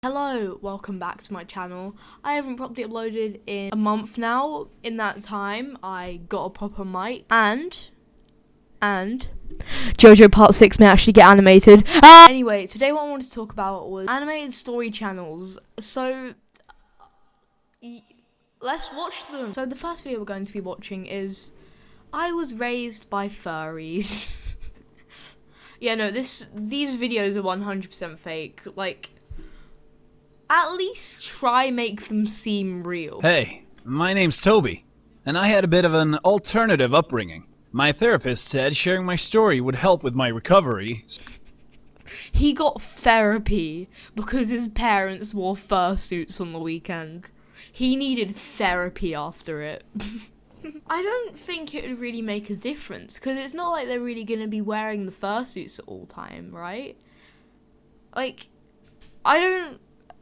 Hello, welcome back to my channel. I haven't properly uploaded in a month now. In that time, I got a proper mic and JoJo Part 6 may actually get animated. Anyway, today what I wanted to talk about was animated story channels. So, let's watch them. So the first video we're going to be watching is I Was Raised by Furries. Yeah, no, these videos are 100% fake. Like, at least try make them seem real. Hey, my name's Toby, and I had a bit of an alternative upbringing. My therapist said sharing my story would help with my recovery. He got therapy because his parents wore fursuits on the weekend. He needed therapy after it. I don't think it would really make a difference, because it's not like they're really going to be wearing the fursuits at all time, right? Like, I'm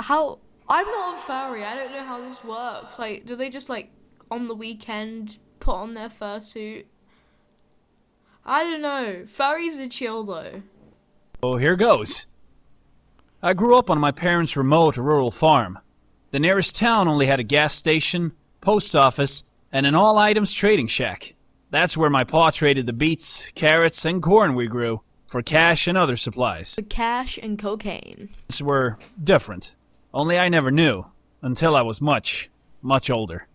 not a furry, I don't know how this works. Like, do they just, like, on the weekend, put on their fursuit? I don't know. Furries are chill, though. Oh, here goes. I grew up on my parents' remote rural farm. The nearest town only had a gas station, post office, and an all-items trading shack. That's where my pa traded the beets, carrots, and corn we grew for cash and other supplies. For cash and cocaine. These were different. Only I never knew, until I was much, much older.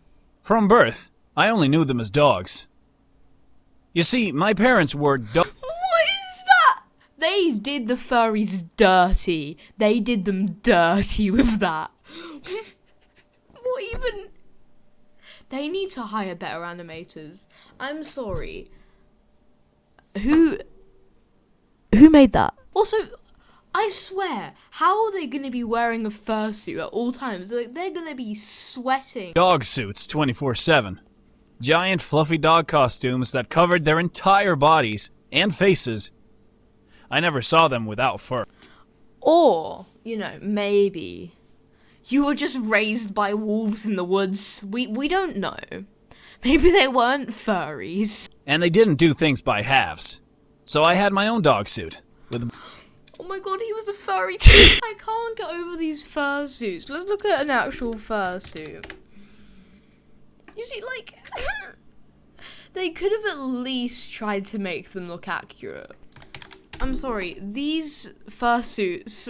From birth, I only knew them as dogs. You see, my parents were What is that? They did the furries dirty. They did them dirty with that. What even? They need to hire better animators. I'm sorry. Who made that? Also, I swear, how are they going to be wearing a fursuit at all times? Like, they're going to be sweating. dog suits 24/7. Giant fluffy dog costumes that covered their entire bodies and faces. I never saw them without fur. Or, you know, maybe you were just raised by wolves in the woods. We don't know. Maybe they weren't furries. And they didn't do things by halves. So I had my own dog suit. Oh my god, he was a furry too. I can't get over these fursuits. Let's look at an actual fursuit. You see, like, they could have at least tried to make them look accurate. I'm sorry, these fursuits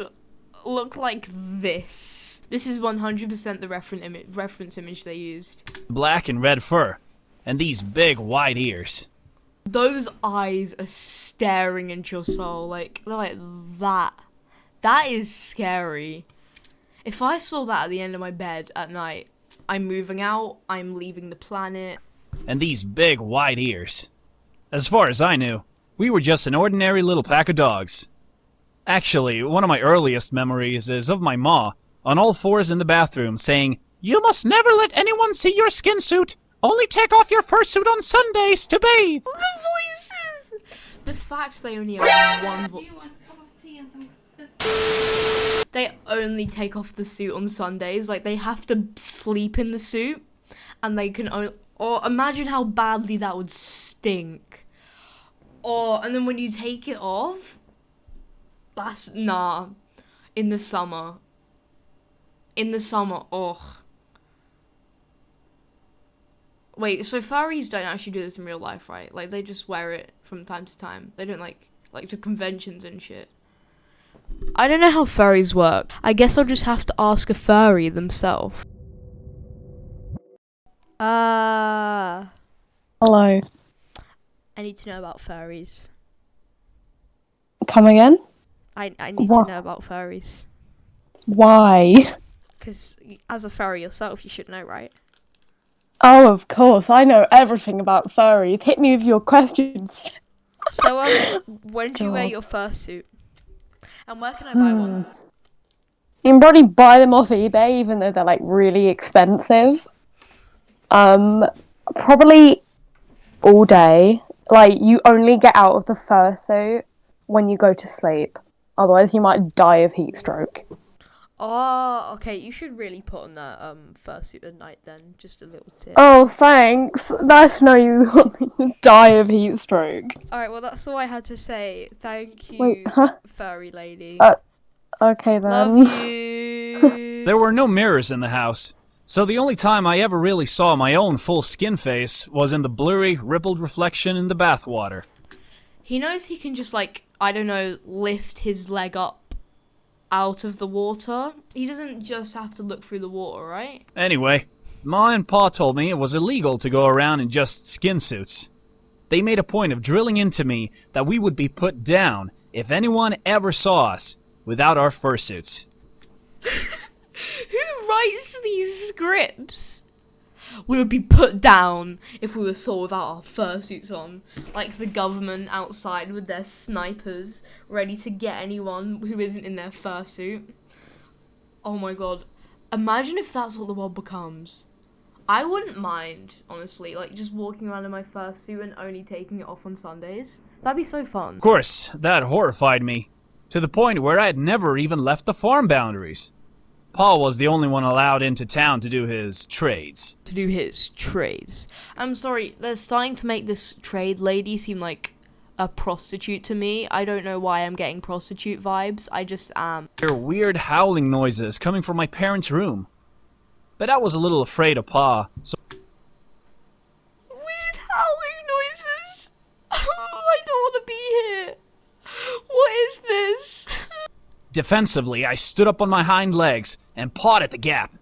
look like this. This is 100% the reference image they used. Black and red fur. And these big wide ears. Those eyes are staring into your soul, like, they're like that. That is scary. If I saw that at the end of my bed at night, I'm moving out, I'm leaving the planet. And these big wide ears. As far as I knew, we were just an ordinary little pack of dogs. Actually, one of my earliest memories is of my ma, on all fours in the bathroom, saying, "You must never let anyone see your skin suit. Only take off your fursuit on Sundays to bathe." The voices! The fact they only have one voice. Do you want a cup of tea and some biscuits? They only take off the suit on Sundays. Like, they have to sleep in the suit. And they can only... Or imagine how badly that would stink. And then when you take it off... That's... Nah. In the summer. Ugh. Wait, so furries don't actually do this in real life, right? Like, they just wear it from time to time. They don't, like to conventions and shit. I don't know how furries work. I guess I'll just have to ask a furry themselves. Hello. I need to know about furries. Come again? I need to know about furries. Why? Because as a furry yourself, you should know, right? Oh, of course. I know everything about furries. Hit me with your questions. So, when do you wear your fursuit? And where can I buy one? You can probably buy them off eBay, even though they're, like, really expensive. Probably all day. Like, you only get out of the fursuit when you go to sleep. Otherwise, you might die of heat stroke. Oh, okay. You should really put on that fursuit at night then. Just a little tip. Oh, thanks. Nice to know you die of heat stroke. Alright, well, that's all I had to say. Thank you, Wait, huh? furry lady. Okay then. Love you. There were no mirrors in the house, so the only time I ever really saw my own full skin face was in the blurry, rippled reflection in the bathwater. He knows he can just, like, I don't know, lift his leg up out of the water. He doesn't just have to look through the water, right? Anyway, Ma and Pa told me it was illegal to go around in just skin suits. They made a point of drilling into me that we would be put down if anyone ever saw us without our fursuits. Who writes these scripts? We would be put down if we were saw without our fursuits on. Like the government outside with their snipers ready to get anyone who isn't in their fursuit. Oh my god. Imagine if that's what the world becomes. I wouldn't mind, honestly, like just walking around in my fursuit and only taking it off on Sundays. That'd be so fun. Of course, that horrified me, to the point where I had never even left the farm boundaries. Paul was the only one allowed into town to do his trades. I'm sorry, they're starting to make this trade lady seem like a prostitute to me. I don't know why I'm getting prostitute vibes. I just am. There were weird howling noises coming from my parents' room. But I was a little afraid of Pa, so... Weird howling noises? I don't want to be here. What is this? Defensively, I stood up on my hind legs and pawed at the gap.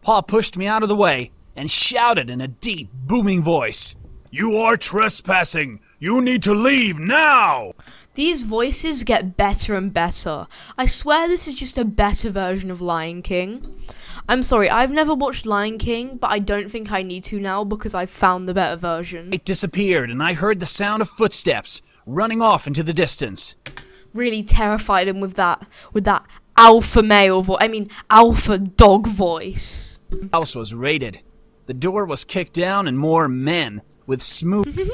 Pa pushed me out of the way and shouted in a deep, booming voice, "You are trespassing! You need to leave now!" These voices get better and better. I swear this is just a better version of Lion King. I'm sorry, I've never watched Lion King, but I don't think I need to now because I've found the better version. It disappeared and I heard the sound of footsteps running off into the distance. Really terrified him with that alpha male alpha dog voice. The house was raided. The door was kicked down and more men with smooth...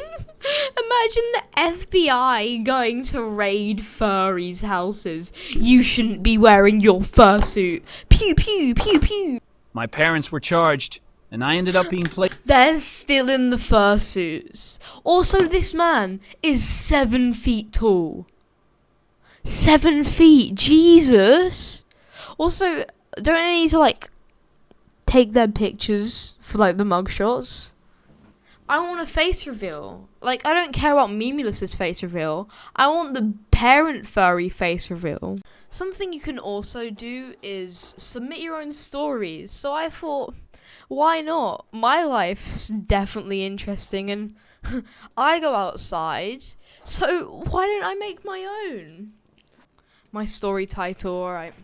Imagine the FBI going to raid furries' houses. You shouldn't be wearing your fursuit. Pew pew pew pew. My parents were charged, and I ended up being placed... They're still in the fursuits. Also, this man is 7 feet tall. 7 feet, Jesus. Also, don't they need to, like, take their pictures for, like, the mugshots? I want a face reveal. Like, I don't care about Mimilus's face reveal. I want the parent furry face reveal. Something you can also do is submit your own stories. So I thought, why not? My life's definitely interesting and I go outside. So why don't I make my own? My story title, alright.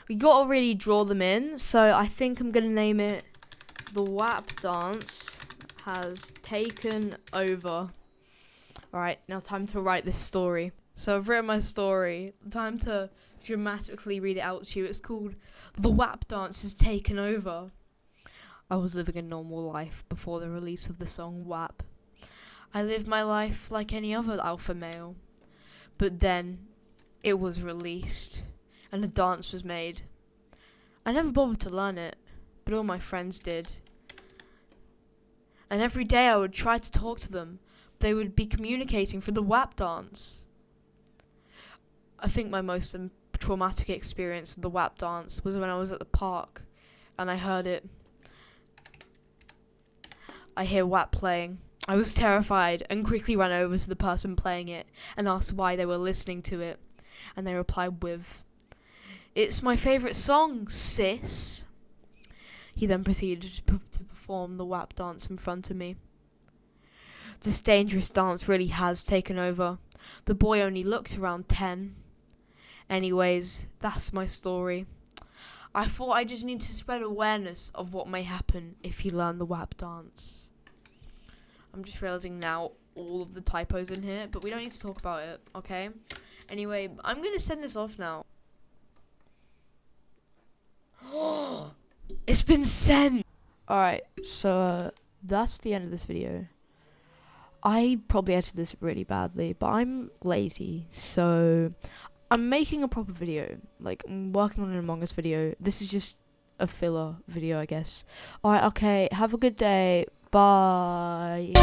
We gotta really draw them in. So I think I'm gonna name it The WAP Dance Has Taken Over. Alright, now time to write this story. So I've written my story. Time to dramatically read it out to you. It's called The WAP Dance Has Taken Over. I was living a normal life before the release of the song WAP. I lived my life like any other alpha male. But then it was released and a dance was made. I never bothered to learn it, but all my friends did. And every day I would try to talk to them. They would be communicating for the WAP dance. I think my most traumatic experience of the WAP dance was when I was at the park and I heard it. I hear WAP playing. I was terrified and quickly ran over to the person playing it and asked why they were listening to it. And they replied with, "It's my favourite song, sis." He then proceeded to perform the WAP dance in front of me. This dangerous dance really has taken over. The boy only looked around 10. Anyways, that's my story. I thought I just need to spread awareness of what may happen if you learn the WAP dance. I'm just realising now all of the typos in here, but we don't need to talk about it, okay? Anyway, I'm going to send this off now. It's been sent! Alright, so that's the end of this video. I probably edited this really badly, but I'm lazy, so I'm making a proper video. Like, I'm working on an Among Us video. This is just a filler video, I guess. Alright, okay, have a good day. Bye.